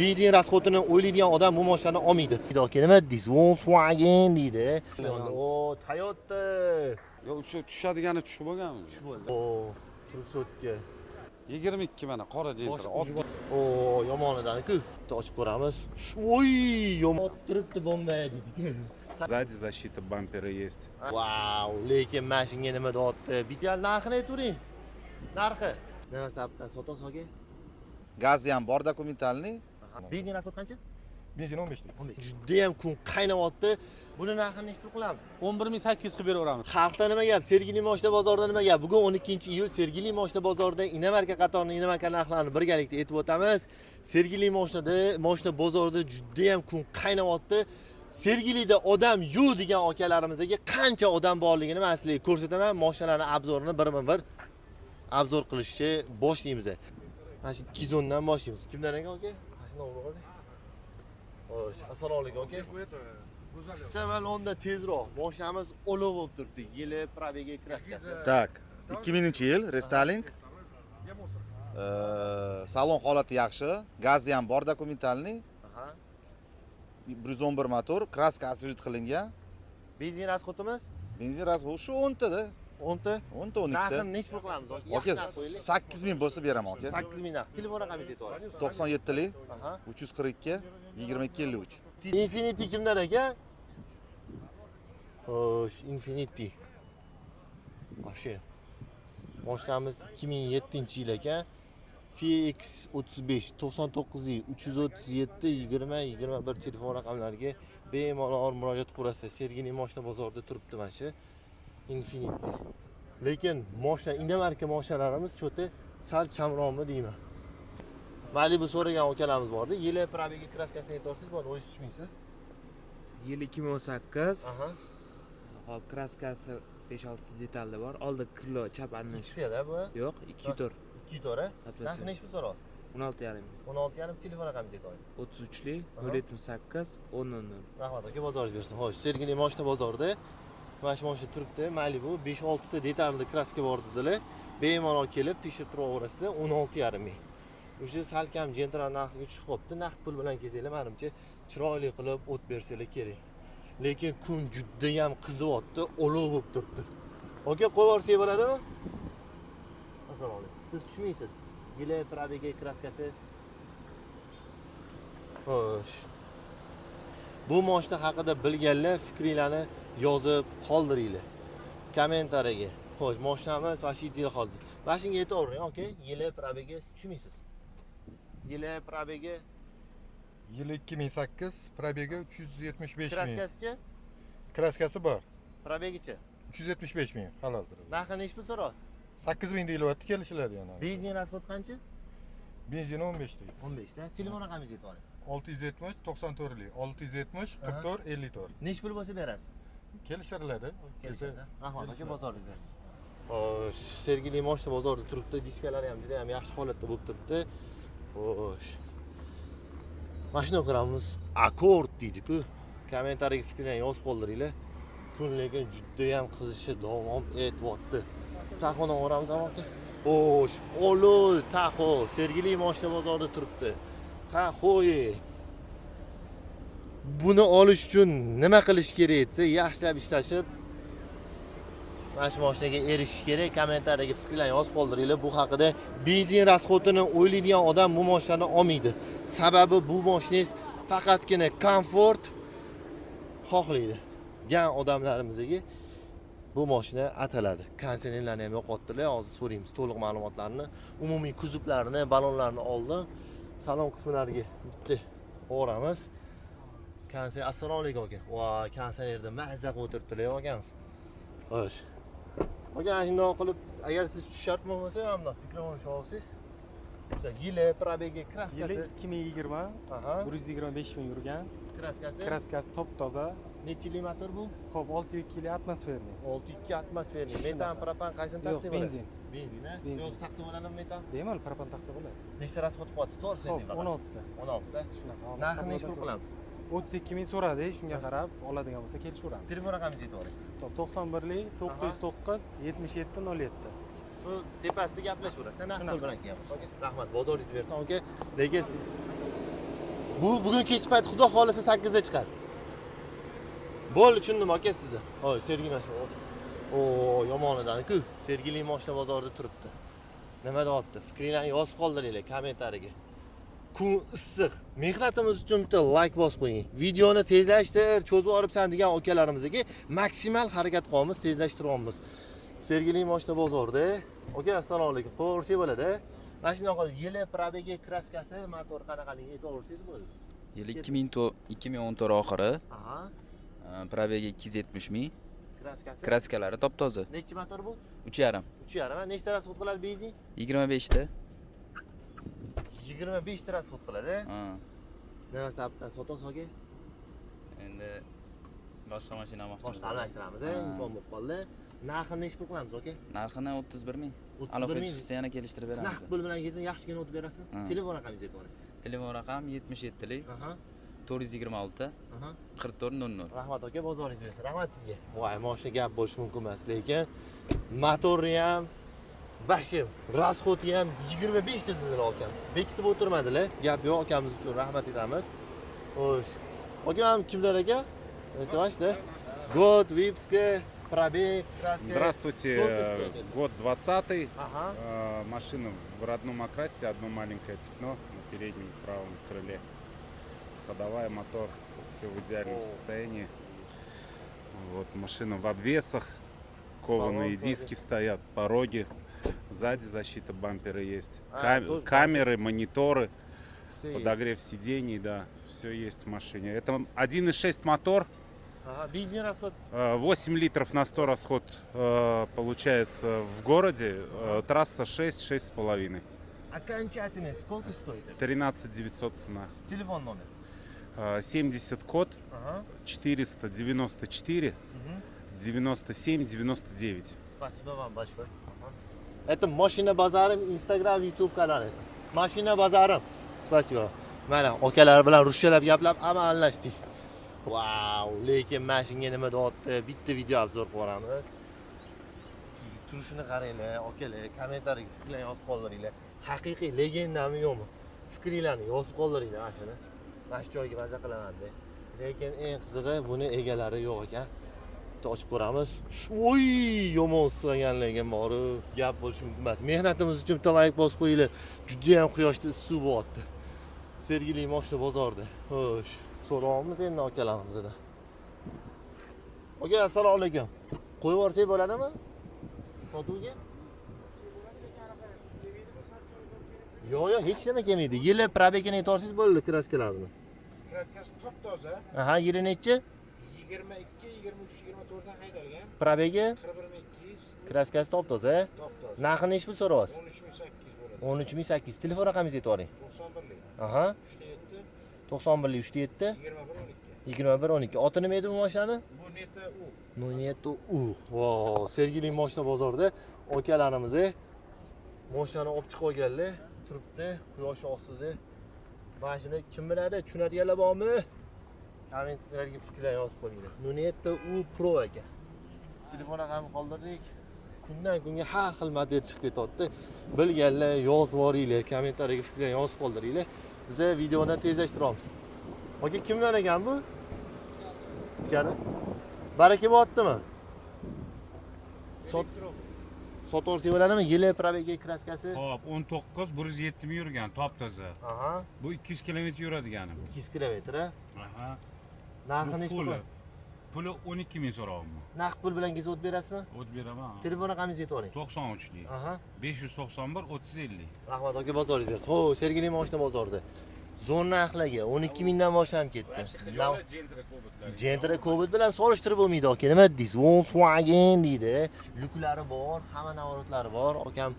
Benzin rasxodini o'ylaydigan odam bu mashinani olmaydi. Nima deysiz? Volkswagen deydi. O, Toyota. Yo, o'sha tushadigani tushib bo'lganmi? Tushib bo'ldi. O, tursotka. 22 mana qora jentra. O, yomonidan-ku. Ochib ko'ramiz. Oy, yomon turibdi bomba deydi. Sзади защита бампера есть. Vau, lekin mashinaga nima deyapti? Bitta narxini aytavering. Narxi. Nima sababdan sotasiz aka? Gazi ham bor dokumentalniy. Benzin rasxod qancha? Benzin 15 ta. Juda ham kun qaynayapti. Buni narxini necha pul qilamiz? 11800 qilib beraveramiz. Xalqda nima gap? Sergeli moshina bozorida nima gap? Bugun 12-iyul Sergeli moshina bozorida Inamarka qatorining Inamarka narxlarini birgalikda aytib o'tamiz. Sergeli moshina bozorida juda ham kun qaynayapti. Sergelida odam yo'q degan akalarimizga qancha odam borligini men sizlarga ko'rsataman. Moshinalarning obzorini birma-bir obzor qilishni boshlaymiz. Mana shu Kizondan boshlaymiz. Kimdan ekan aka? Mashina o'g'ri. Xo'sh, assalomu alaykum aka. Qisqa va londa tezroq. Moshinamiz olov bo'lib turibdi. Yili probegi kraskasi. Tak, 2000-yil restyling. Salon holati yaxshi, gazi ham bor dokumentalniy. 111 motor, kraska освежит qilingan. Benzin rasxodimiz? Benzin rasxod shu 10 tada. 10 ta. 10 ta 12 ta. Narxini necha pul qilamiz Aka 8000 bo'lsa beraman aka. 8000 narx. Telefon raqamingizni aytib olasiz. 97lik 342 2253. Infinity kimdan aka? Xo'sh, Infinity. Masha. Moshinamiz 2007-yil ekan. FX35 99 337 20 21 telefon raqamlariga bemalol murojaat qilasiz. Sergeli moshina bozorida turibdi mana shu Infinity. Lekin moshina Inamarka mashinalarimiz cho'ta sal kamroqmi deyman. Malibu so'ragan akalarimiz bordi. Yili probegi kraskasini aytasiz, bor o'zingiz tushmaysiz. Yil 2018. Aha. Hop, kraskasi 5-6 detalli bor. Oldi krilo chap adnash. Ikkisida bu? Yo'q, 2 tor. 2 tora. Narxi necha pul so'raysiz? 16,5. 16,5 telefon raqamingizni aytib oling. 33lik 078 1000. Rahmat aka, bozoringiz bersin. Xo'sh, Sergeli moshina bozorida mana shu moshina turibdi. Malibu 5-6 ta detalli kraska bor dedilar. Bemalol kelib tekshirib turaverasizlar. 16,5 ming. O'sha salkam jentra narxiga tushib qopti. Naqd pul bilan kelsanglar, menimcha chiroyli qilib o't bersanglar kerak. Lekin kun juda ham qizyapti, olov bo'lib turibdi. Aka, qo'yib yuborsangiz bo'ladimi? Assalomu alaykum. Siz tushmaysiz. Yili probegi kraskasi. Xo'sh. Bu mashina haqida bilganlar fikringizni yozib qoldiringlar. Kommentariyaga. Xo'sh, mashinamiz vashidil qoldi. Mashinaga aytavering, aka. Yili probegi tushmaysiz. Yili probegi Yili 2008, probegi 375 ming. kraskasicha? Kraskasi bor. Probegicha? 375 ming. Haloldir. Narxi necha pul so'rasiz? 8000 deyilyapti, kelishiladi yana. Benzin rasxod qancha? Benzin 15 ta. 15 ta. Telefon raqamingizni aytib oling. 670 94lik, 670 44 54. Necha pul bo'lsa berasiz? Kelishiriladi. Kelsa, rahmat aka, bozoringiz bersin. Xo'sh, Sergeli moshina bozorida turibdi. Diskalari ham juda ham yaxshi holatda bo'lib turibdi. Xo'sh. Mashina qilamiz Accord deydi-ku. Kommentariyaga fikringizni yozib qoldiringlar. Kun lekin juda ham qizishi davom etyapti. Taxoni olamiz aka. Xo'sh, olov taxo Sergeli moshina bozorida turibdi. Taxoyi. Buni olish uchun nima qilish kerak desa, yaxshilab ishlashib mana shu mashinaga erishish kerak. Kommentariyaga fikrlarni yozib qoldiringlar. Bu haqida benzin rasxodini o'ylaydigan odam bu mashinani olmaydi. Sababi bu mashinangiz faqatgina komfort xohlaydi. Gan odamlarimizga bu mashina ataladi. Kondisionerlarni ham yo'qotdilar. Hozir so'raymiz to'liq ma'lumotlarni. Umumiy kuzovlarni, balonlarni oldim. Salon qismlariga bitta o'ramiz. Kondisioner, assalomu alaykum aka. Voy, kondisionerda mazza qilib o'tiribdilar akamiz. Xo'sh. Aka, shunday qilib, agar siz tushish shart bo'lmasa, hamda mikrofon olsangiz. Yili probegi kraskasi. Yili 2020. Aha. 125 ming yurgan. Kraskasi. Kraskasi top toza. Necha yillik motor bu? Xo'p, 602 atmosferniy. 6.2 atmosferniy. Metan, propan qaysini Yo'q, taqsim bo'ladi? benzin. Benzin, a? Benzin. Yo'q, taqsim bo'ladimi metan? Bemalol propan taqsa bo'ladi. Nechta rasxod qilyapti? To'g'ri Xo'p, senting 16 ta. 16 ta. Shunaqa. Narxini necha pul qilamiz? 32 ming so'radi, shunga qarab oladigan bo'lsa kelishaveramiz. Telefon raqamingizni aytib oling. Xo'p, 91lik 909 77 07. Shu tepasida gaplashaverasiz. Naqd pul bilan kelyapmiz. Aka, rahmat, bozoringiz bersin aka. Lekin Bu bugun kech payt xudo xolisa 8 da chiqadi. Bo'ldi, tushundim aka sizni. Hoy, Sergey mashina. O, yomonidan-ku. Sergeyli mashina bozorida turibdi. Nima deyapti? Fikringlarni yozib qoldiringlar kommentariyaga. Kun issiq. Mehnatimiz uchun bitta like bosib qo'ying. Videoni tezlashtir, cho'zib yuboribsan degan akalarimizga maksimal harakat qilamiz, tezlashtiramiz. Sergeyli mashina bozorida. Aka, assalomu alaykum. Qo'rsi bo'ladi. Mashina qolib, yili probegi kraskasi, motor qanaqaligi aytib bo'ldi. Yili 2014 oxiri. Aha. Probegi 270 ming. Kraskasi. Kraskalari top-toza. Necha motor bu? 3,5. 3,5. Nechta rasxod qiladi benzin? 25 ta. 25 ta rasxod qiladi. Ha. Nima sababdan sotasiz aka? Endi boshqa mashina olmoqchimiz. Boshqa almashtiramiz, imkon bo'lib qoldi. Narxini necha pul qilamiz aka? Narxini 31 ming. 31 Aloqa ming. chiqsa yana kelishtirib beramiz. Naqd pul bilan kelsa yaxshigina o'tib berasizmi? Ha. Telefon raqamingizni aytib o'ring. Telefon raqam 77 lik Aha. 426 Aha. 4400. Rahmat aka, bozoringiz bersin. Rahmat sizga. Voy, mashina gap bo'lishi mumkin emas, lekin motori ham bashim, rasxodi ham 25 ta dedilar akam. Bekitib o'tirmadilar. Gap yo'q, akamiz uchun rahmat aytamiz. Xo'sh. Akam kimlar aka? Aytavashda. Год, Випская, пробег, краска. Здравствуйте, Сколько стоит это? год 20-й. Ага. Машина в родном окрасе, одно маленькое пятно на переднем правом крыле. Ходовая, мотор, все в идеальном состоянии. Вот машина в обвесах, кованые Баллон диски стоят, пороги. Сзади защита бампера есть. Тоже Камеры, мониторы, Всё есть. подогрев сидений, да, все есть в машине. Это 1.6 мотор. Ага, бензин расход. 8 литров на 100 расход получается в городе. Трасса 6-6,5. Окончательно сколько стоит это? 13 900 цена. Телефон номер. 70 код Ага. 494 Мгм. 97 99. Спасибо вам большое. Ага. Это Машина Базарым, Instagram, YouTube канал это. Машина Базарым. Спасибо. Mana akalar bilan ruschalab gaplab amallashdik. Vau, lekin mashinaga nima deyapti? Bitta video obzor qilamiz. Turishini qaranglar, akalar, kommentariyaga fikrlarni yozib qoldiringlar. Haqiqiy legendami yo'qmi? Fikringlarni yozib qoldiringlar mana shuni. Mana shu joyga maza qilaman-da. Lekin eng qizig'i buni egalari yo'q ekan. Bitta ochib ko'ramiz. Voy, yomon sig'anlarga bor. Gap bo'lishi mumkin emas. Mehnatimiz uchun bitta like bosib qo'yinglar. Juda ham quyoshda issiq bo'lyapti. Sergeyli mashina bozorda. Xo'sh, so'raymiz endi akalarimizdan. Aka, assalomu alaykum. Qo'yib yuborsak bo'ladimi? Sotuvga? Yo'q, hech nima kelmaydi. Yili probegini aytsangiz bo'ldi kraskalarni. Kraskasi top-toza. Aha, yili nechi? 22, 23, 24 dan haydalgan. Probegi 41200 kraskasi top-toza. top-toza. Narxini nechi pul so'rayapsiz? 13800 bo'ladi. 13800. Telefon raqamingizni aytib yuboring. 91 lik. Aha, 37 91 37 21 12. 21 12. Oti nima edi bu mashinani? Bu neta u. Nonieto U. Wow, Sergeyli mashina bozorida akalarimiz mashinani olib chiqib olganlar. Turibdi, quyosh ostida. Mashina kim biladi, tushunadiganlar bormi? Kommentlarga fikrlar yozib qo'yinglar. Nonieto U Pro ekan. Telefon raqamini qoldirdik. Kundan kunga har xil model chiqib ketyapti. Bilganlar yozib yuboringlar, kommentariyaga fikrlar yozib qoldiringlar. Biz videoni tezlashtiramiz. Aka, kimlar ekan bu? Ichkari. Baraka bo'lyaptimi? Sotorsi bo'ladimi? Yili probegi kraskasi. Hop, 19 107 ming yurgan, top toza. Aha, Bu 200 kilometr yuradiganim. 200 kilometr. Aha. Narxi Bu necha puli. pul? Puli 12 ming so'rayapman. Naqd pul bilan kelsa o'tib berasizmi? O't beraman. Telefon raqamingizni aytib o'ring. 93 lik. Aha. 591 3050. Rahmat aka, bozoringiz bersin. Ho, Sergeyli mashina bozorida. Zo'r narxlarga 12 mingdan boshlanib ketdi. Gentra Cobalt bilan solishtirib bo'lmaydi aka. Nima deysiz? Volkswagen deydi. Luklari bor, hamma navrotlari bor. Akam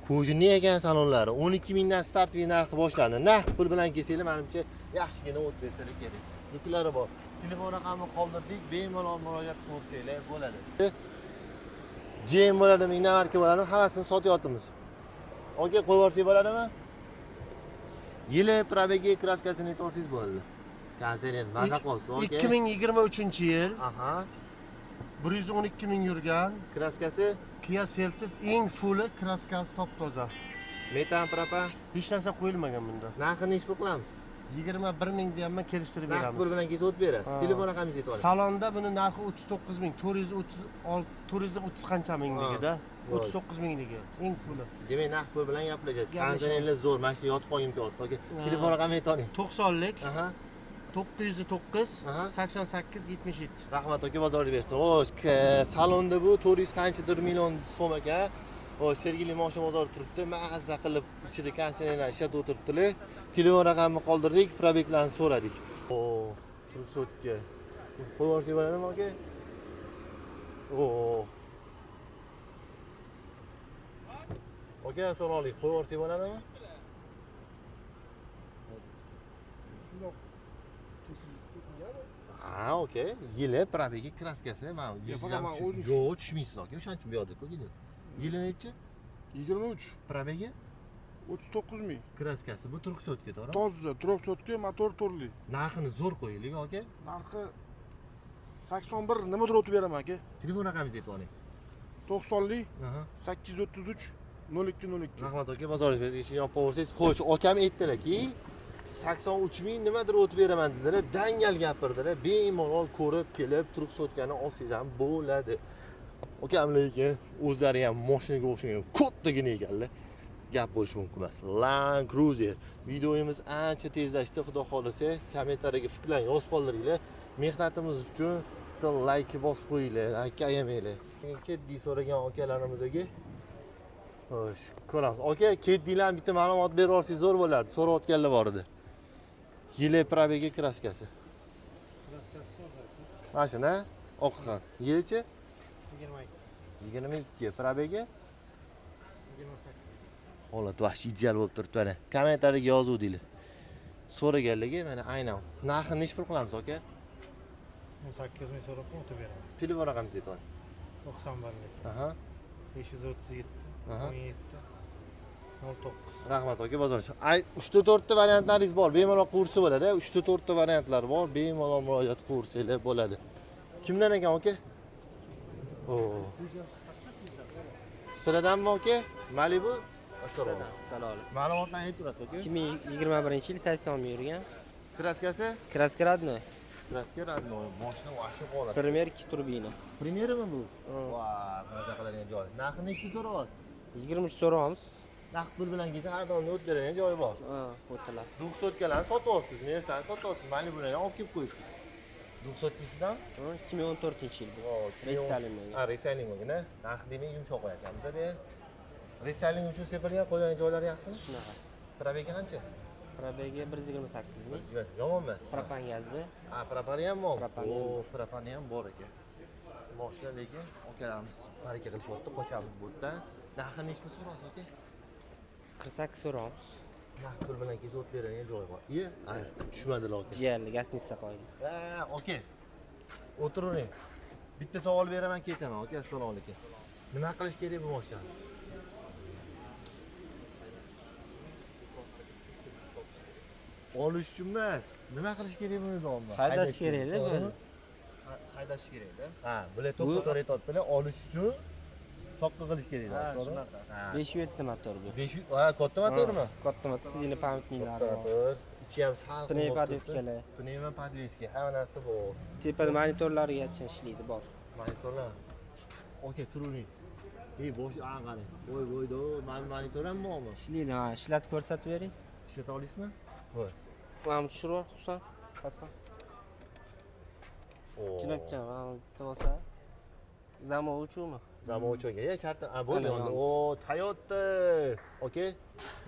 Kojinni ekan salonlari. 12 mingdan start narxi boshlandi. Naqd pul bilan kelsanglar, menimcha yaxshigina o't bersalar kerak. Luklari bor. Telefon raqamini qoldirdik, bemalol murojaat qilsanglar bo'ladi. JM bo'ladimi, Inarka bo'ladimi, hammasini sotyapmiz. Aka, qo'yib yuborsak bo'ladimi? Yili probegi kraskasini aytsangiz bo'ldi. Kazeren maza qolsin, aka. 2023-yil Aha. 112 ming yurgan Kraskasi Kia Seltos eng fulli kraskasi top-toza. metan propan. Hech narsa qo'yilmagan bunda. Narxini necha pul qilamiz? 21 ming deyapman, kelishtirib Naqd pul beramiz. bilan kelsa o't berasiz. Ha. Telefon raqamingizni aytib oling. Salonda buni narxi 39 ming, 430 qancha mingligida, Ha. 39 mingligi. Eng puli. Demak, naqd pul bilan gaplashasiz. Gaplashamiz. Qanchalar zo'r, mana shu yotib qolgan imkoniyat. Oke. Telefon raqamini aytib oling. 90lik Aha. 909 Aha. 88 77. Rahmat aka, bozorda bersin. Xo'sh, salonda bu 400 qanchadir million so'm ekan. Xo'sh, Sergeli mashina bozorida turibdi. Mazza qilib ichida konditsionerlar ishlatib o'tiribdilar. Telefon raqamini qoldirdik, probeklarni so'radik. O, turk sotka. Qo'yib yuborsak bo'ladimi aka? O. Aka, assalomu alaykum. Qo'yib yuborsak bo'ladimi? Ha, okey. Yili, probegi, kraskasi, mana yo'q, tushmaysiz aka. O'shaning uchun bu yoqda ko'gini. Yili nechi? 23, Probegi, 39 ming. kraskasi. Bu turk sotka, to'g'rimi? Toza, turoksotka, motor turli. Narxini zo'r qo'yaylik aka. Narxi 81 nimadir o'tib beraman aka. Telefon raqamingizni aytib oling. 90lik Aha. 833 0202. Rahmat aka, bozoringiz ishini olib qo'yursangiz. Xo'sh, akam aytdilar-ki, 83 ming nimadir o'tib beraman dedilar. Dangal gapirdilar. Bemalol ko'rib kelib, turk sotkani olsangiz ham bo'ladi. Akamlarga o'zlari ham mashinaga o'xshagan kattagina ekanlar. Gap bo'lishi mumkin emas. Land Cruiser. Videomiz ancha tezlashdi. Xudo xolasa, kommentariyaga fikrlaring, yozib qoldiringlar. Mehnatimiz uchun bitta like bosib qo'yinglar, like ayamanglar. Ketdik so'ragan akalarimizga. Xo'sh, ko'ramiz. Aka, ketdinglar, bitta ma'lumot berib olsangiz zo'r bo'lardi. So'rayotganlar bor edi. Yili probegi kraskasi. Mashina oqqan. Yilichi? 22. Probegi? 28. Holat vahsh ideal bo'lib turibdi mana. Kommentariyaga yozuvdinglar. So'raganlarga mana aynan narxini necha pul qilamiz aka? 18 ming so'rab o'tib beraman. Telefon raqamingizni aytib oling. 91lik. Aha. 537 Aha. 17 09. Rahmat aka, bozor. Ay, 3-4 ta variantlaringiz bor. Bemalol qursi bo'ladi. 3-4 ta variantlar bor. Bemalol murojaat qilsanglar bo'ladi. Kimdan ekan aka? O. Siradanmi aka? Malibu? Assalomu alaykum. Salom. Ma'lumotlarni aytib turasiz aka? 2021-yil 80 ming yurgan. Kraskasi? Kraska radnoy. Kraska radnoy. Mashina vahshi holat. Primer 2 turbina. Primerami bu? Ha. Voy, maza qiladigan joy. Narxini necha pul so'rayapsiz? 23 so'rayapmiz. Naqd pul bilan kelsa har doim o'tib beradigan joyi bor. Ha, o'talar. 200 sotyapsiz, Nersani sotyapsiz, Malibu'ni olib kelib qo'yibsiz. 200 Ha, 2014-yil bu. O, Restyling. Ha, restyling bo'lgan. Narxi demak yumshoq qo'yarkanmiz-da. Restyling uchun sepilgan qo'ygan joylari yaxshimi? Shunaqa. Probegi qancha? Probega 128 ming. Yomon emas. Propan gazli. Ha, propani ham bor. Propani ham O, bor. propani ham bor ekan. Mashina lekin akalarimiz baraka qilishyapti, qochamiz bu yerdan. Narxi necha pul so'raysiz aka? 48 so'rayapmiz. Naqd pul bilan kelsa o'tib beradigan joy bor. Ana, tushmadilar aka. Jiyanli gastnitsa qo'ydi. Ha, aka. O'tiravering. Bitta savol beraman, ketaman aka. Assalomu alaykum. Nima qilish kerak bu mashinani? Olish uchun emas. Nima qilish kerak buni domla? Haydash kerak-da buni. Haydash kerak-da. Ha, bular to'ppa aytibdilar, olish uchun soqqa qilish kerak, to'g'rimi? Ha, 507 motor bu. 500, ha, katta motormi? Katta motor, sidini pamitniklari Katta bor. motor. Ichi ham sal. Pneu podveskalar. Pneu podveska, hamma narsa bor. Tepada monitorlarigacha ishlaydi bor. Monitorlar. Okey, turavering. Ey, bosh qarang. Voy, monitor ham bormi? Ishlaydi, ha, ishlatib ko'rsatib bering. Ishlata olasizmi? Voy. Mana tushirib Husan. Hasan. O. Kinopcha, mana bitta bo'lsa. Zamovchumi? Zamovchiga, sharti. Ha, bo'ldi Ana, endi. O, Toyota. Okey.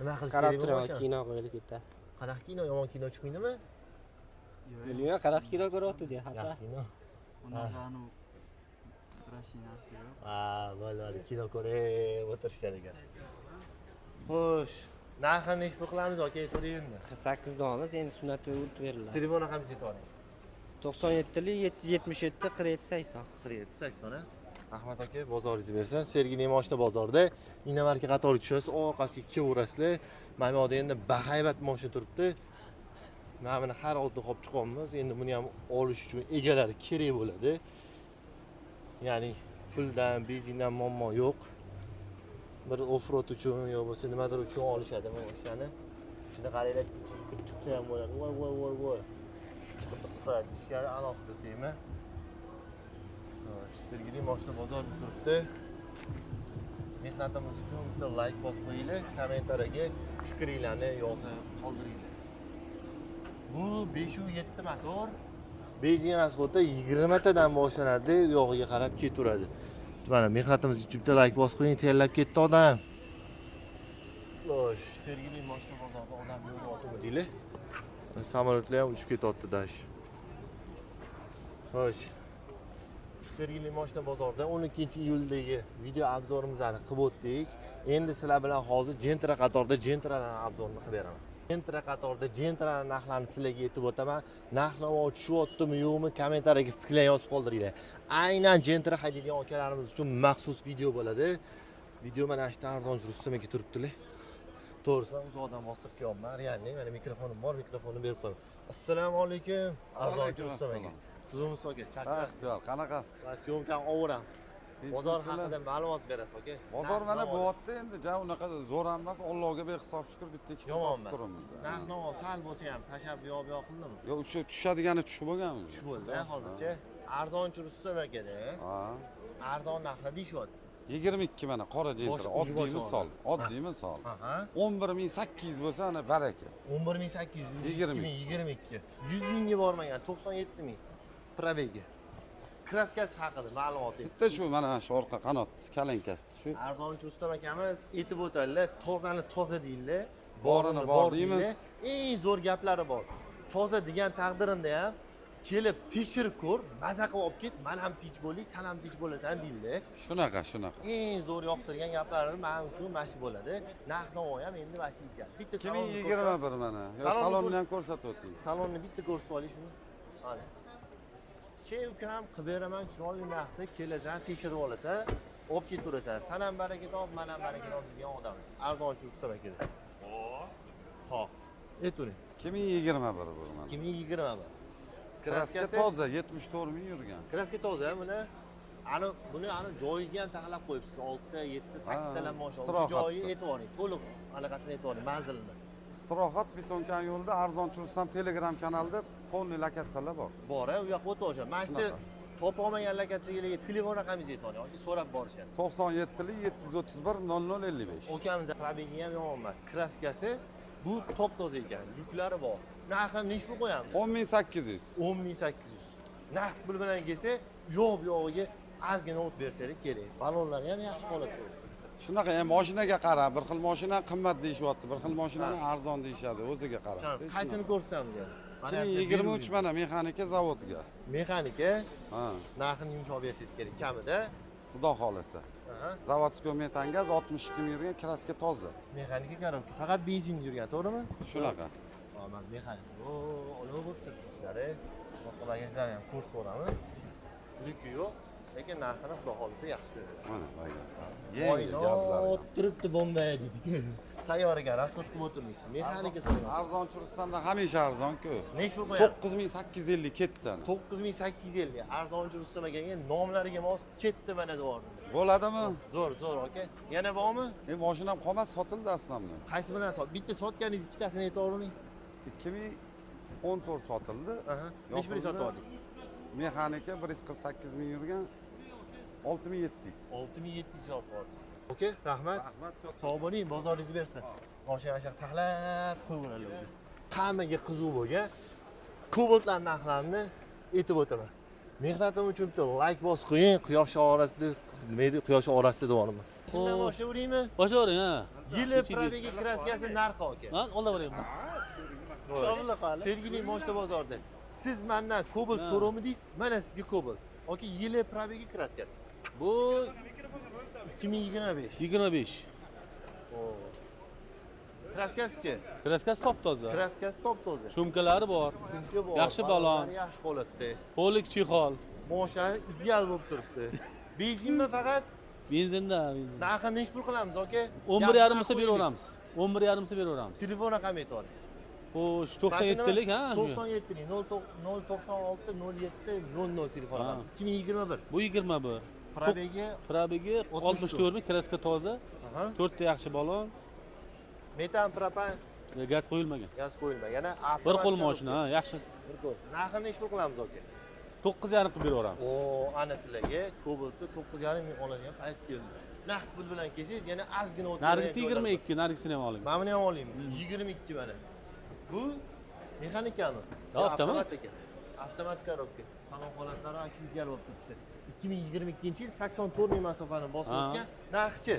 Nima qilish Qarab kerak turaman, bo'lsa? kino qo'yilib ketdi. Qanaqa kino, yomon kino chiqmaydimi? Bilmayman, qanaqa kino ko'ryapti deya Hasan. Yaxshi kino. Ularni strashinasi yo'q. Ha, bo'ldi, kino ko'rib o'tirishgan ekan. Xo'sh, narxini necha pul qilamiz, aka, aytavering endi. 48 donamiz, endi sunnati o'tib beriladi. Telefon raqamingizni aytib oling. 97lik 777 47 80. 4780 ha. Ahmad aka, bozoringizni bersin. Sergeli mashina bozorida inomarka qatori tushasiz, orqasiga kelaverasizlar. Mana bu yerda endi bahaybat mashina turibdi. Mana buni har oyda olib chiqamiz. Endi buni ham olish uchun egalari kerak bo'ladi. Ya'ni puldan, benzindan muammo yo'q. Bir offroad uchun yo bo'lsa nimadir uchun olishadi bu mashinani. Shuni qaranglar, ichiga kirib chiqsa ham bo'ladi. Voy. Qiqiradi, ichkari alohida deymi? Sergeli mashina bozorda turibdi. Mehnatimiz uchun bitta like bosib qo'yinglar, kommentariyaga fikringlarni yozib qoldiringlar. Bu 507 motor. Benzin rasxodi 20 tadan boshlanadi, yog'iga qarab ketaveradi. Mana mehnatimiz uchun bitta like bosib qo'ying, tayyorlab ketdi odam. Xo'sh, Sergeli mashina bozorida odam yuribmi deylar. Samolyotlar ham uchib ketyapti dash. Xo'sh. Sergeli mashina bozorida 12-iyuldagi video obzorimizni qilib o'tdik. Endi sizlar bilan hozir Gentra qatorida Gentralarning obzorini qilib beraman. Gentra qatorida Gentralarning narxlarini sizlarga aytib o'taman. Narx-navo tushyaptimi, yo'qmi, kommentariyaga fikrlar yozib qoldiringlar. Aynan Gentra haydaydigan akalarimiz uchun maxsus video bo'ladi. Video mana shu arzonchi Rustam aka turibdilar. To'g'risi men uzoqdan bosib kelyapman. Realni mana mikrofonim bor, mikrofonni berib qo'yaman. Assalomu alaykum. Arzonchi Rustam aka. Tuzumsiz aka, Ixtiyor, qanaqasiz? Syomkani ovoraman. Bozor haqida ma'lumot berasiz aka. Bozor mana bo'yapti endi, ja unaqa zo'r ham emas, Allohga behisob shukr bitta ikkita sotib turibmiz. Narx-navo sal bo'lsa ham tashab yo'q qildimi? Yo, o'sha tushadigani tushib bo'lganmi? Tushib bo'ldi, hozircha. Arzonchi Rustam akada. Ha. Arzon narxlar deyishyapti. 22 mana qora Gentra, oddiy misol, oddiy misol. Aha. 11800 bo'lsa ana baraka. 11800, 22. 100 mingga bormagan, 97000 probegi. Kraskasi haqida ma'lumot berdi. Bitta shu mana shu orqa qanot kalankasi shu. Arzonchi Rustam akamiz aytib o'tadilar, tozani toza deydilar. Borini bor deymiz. Eng zo'r gaplari bor. Toza degan taqdirimda ham kelib tekshirib ko'r, maza qilib olib ket, men ham tinch bo'ling, sen ham tinch bo'lasan deydilar. Shunaqa. Eng zo'r yoqtirgan gaplari men uchun mana shu bo'ladi. Narx-navo ham endi mana shu ichadi. Bitta 2021 mana. Yo, salonni ham ko'rsatib o'ting. Salonni bitta ko'rsatib oling shuni. Mana. Keyin ukam qilib beraman, chiroyli narxda kelasan, tekshirib olasan, olib ketaverasan. Sen ham baraka top, men ham baraka top degan odam. Arzonchi Rustam aka. Xo'p. Aytavering. 2021 bu mana. 2021. Kraska toza 74 ming yurgan. Kraska toza buni. Buni joyiga ham taxlab qo'yibsiz. 6 ta, 7 ta, 8 ta mashina. Joyi e'tiboring, to'liq anaqasini e'tiboring, manzilini. Istirohat Betonkan yo'lida Arzonchi Rustam Telegram kanalida polni lokatsiyalar bor. Bor, u yoqqa o'tib mana shu topa olmagan lokatsiyaga telefon raqamingizni aytavering yoki so'rab borishadi. 97 731 0055. Ukamiz probegi ham yomon emas. Kraskasi bu top toza ekan, yuklari bor. Narxini nech pul qo'yamiz? 10800. 10800. Naqd pul bilan kelsa, yo'g'iga ozgina o't bersangiz kerak. Balonlari ham yaxshi holatda. Shunaqa ham mashinaga qarab, bir xil mashina qimmat deyishyapti, bir xil mashinani arzon deyishadi, o'ziga qarab. Qaysini ko'rsatamiz yani? 2023 mana mexanika zavodiga. Mexanika? Ha. Narxini yumshoq berishingiz kerak, kamida. Xudo xolasa. Zavodskiy metangaz 62 ming yurgan, kraska toza. Mexanika коробка, faqat benzin yurgan, to'g'rimi? Shunaqa. Mana mexanika. Olov bo'pti ichlari. Boshqa bagajlarni ham ko'rsatib o'ramiz. Lukki yo'q, lekin narxini xudo xolasa yaxshi beradi. Mana bagajlar. Yengil gazlar. Turibdi bomba dedik. Tayyoriga rasxod qilib o'tirmaysiz. Mexanika so'rayman. Arzonchi Rustamda hamisha arzon-ku. Nech pul qo'yamiz? 9850 ketdi. 9850. Arzonchi Rustam akaga nomlariga mos ketdi mana devordi. Bo'ladimi? Zo'r, aka. Yana bormi? Mashinam qolmas, sotildi aslamni. Qaysi bilan sot? Bitta sotganingiz ikkitasini aytavering. 2014 sotildi. Nech pulga sotib oldingiz? Mexanika 148 ming yurgan 6700. 6700 sotib oldingiz. Okey, rahmat. Sog' bo'ling, bozoringiz bersin. Mashina taxlab qo'yinglar. Hammaga qiziq bo'lgan Cobaltlar narxlarini aytib o'taman. Mehnatim uchun bitta like bosib qo'ying, quyosh orasida, nima edi, quyosh orasida devorman. Shundan boshlayveraymi? Boshlayvering, ha. Yili probegi kraskasi narxi aka. Ha, olib boryapman. To'g'ri qali. Sergeli mashina bozorida. Siz mendan Cobalt so'rovmidingiz? Mana sizga Cobalt. Aka, yili probegi kraskasi. Bu 2025. 25. Kraskasi-chi? Kraskasi top toza. Kraskasi top toza. Shumkalari bor. Shumka bor. Yaxshi balon. Yaxshi holatda. Polik chexol. Mashina ideal bo'lib turibdi. Benzinmi faqat? Benzinda. Narxini nech pul qilamiz aka? 11,5 sa beraveramiz. 11,5 sa beraveramiz. Telefon raqami aytavering. Xo'sh, 97lik ha? 97lik 096 07 00 telefon raqami. 2021. Bu 21. Probegi 64 ming, kraska toza. 4 ta yaxshi balon. Metan propan Gaz qo'yilmagan. Gaz qo'yilmagan. Bir xil mashina, ha, yaxshi. Bir qo'l. Narxini necha pul qilamiz aka? 9,5 qilib beraveramiz. O, ana sizlarga Cobalt'ni 9,5 ming oladigan payt keldi. Naqd pul bilan kelsangiz, yana ozgina o'tib. Nargisi 22, nargisini ham oling. Mana buni ham oling. 22 mana. Bu mexanikami? Avtomat ekan. Avtomat korobka. Salon holatlari shu ideal bo'lib turibdi. 2022-yil 84 ming masofani bosib o'tgan. Narxchi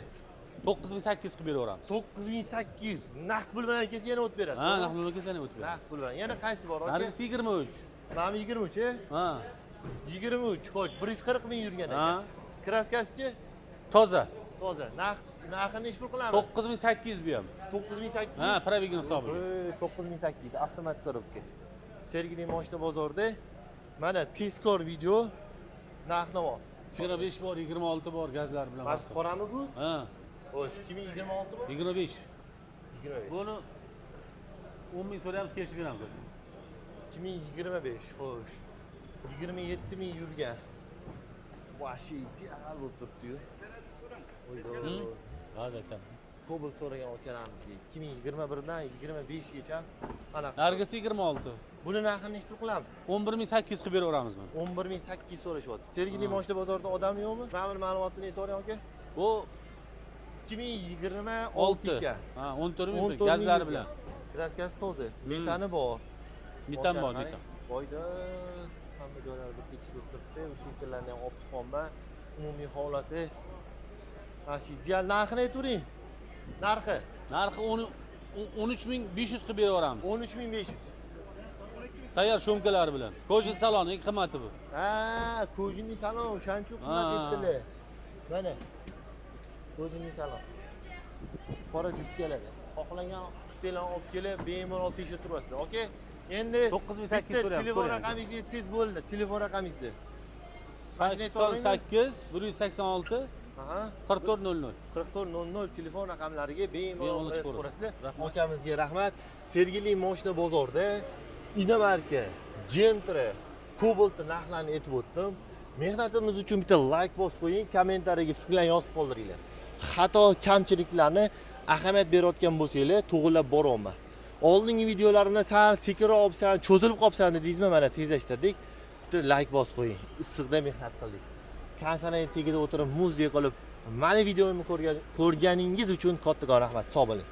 9800 qilib beraveramiz. 9800. Naqd pul bilan kelsa yana o'tib berasiz. Ha, naqd pulga kelsa ham o'tib beramiz. Naqd pul bilan. Yana qaysi bor aka? Nargisi 23. Mana 23, Ha. 23, xo'sh, 140 ming yurgan Ha. ekan. Kraskasichi? Toza. Toza. Narxini necha pul qilamiz? 9800 bu ham. 9800. Ha, probegin hisobiga. 9800 avtomat korobka. Sergeli moshina bozorida mana tezkor video narx-navo. 25 bor, 26 bor gazlar bilan. Mas qorami bu? Ha, Xo'sh, 2026 bu? 25. 25. Buni 10 ming so'raymiz, kelishib beramiz. 2025, xo'sh. 27 ming yurgan. Vashi ideal bo'lib turibdi-yu. Hozir aytaman. Cobalt so'ragan akalarimiz 2021 dan 25 gacha anaqa. Nargisi 26. Buni narxini necha pul qilamiz? 11800 qilib beraveramiz buni. 11800 so'rashyapti. Sergeli moshina bozorida odam yo'qmi? Mana bir ma'lumotni aytavering aka. Bu 2026 ekan. Ha, 14 ming gazlari bilan. Kraskasi toza. Metani bor. Metan bor, metan. Boyda hamma joylari bitta ikish bo'lib turibdi. O'sha yerlarni ham olib chiqolma. Umumiy holati. Mana shu ideal narxini aytavering. Narxi 13500 qilib beraveramiz. 13500. Tayyor sho'mkalari bilan. Kojin salon eng qimmati bu. Ha, Kojinli salon o'shaning uchun qimmat etdilar. Mana. Kojinli salon. Qora diskalar. Xohlagan ustinglarni olib kelib, bemalol tekshirib turasizlar. Okey? Endi 9800 so'rayapmiz. Telefon raqamingizni aytsangiz bo'ldi. Telefon raqamingizni. 88 186 Aha. 4400. 4400 telefon raqamlariga bemalol Bemalol chiqib ko'rasizlar. Rahmat. Akamizga rahmat. Sergeli moshina bozorida Inamarka, Gentra, Cobalt'ni narxlarini aytib o'tdim. Mehnatimiz uchun bitta like bosib qo'ying, kommentariyaga fikrlarni yozib qoldiringlar. Xato, kamchiliklarni ahamiyat berayotgan bo'lsanglar, to'g'rilab boryapman. Oldingi videolarimda sal sekinroq olibsan, cho'zilib qolibsan dedingizmi? Mana tezlashtirdik. Bitta like bosib qo'ying. Issiqda mehnat qildik. Kansalaning tagida o'tirib muzdek qilib, mani videomni ko'rganingiz uchun kattakon rahmat. Sog' bo'ling.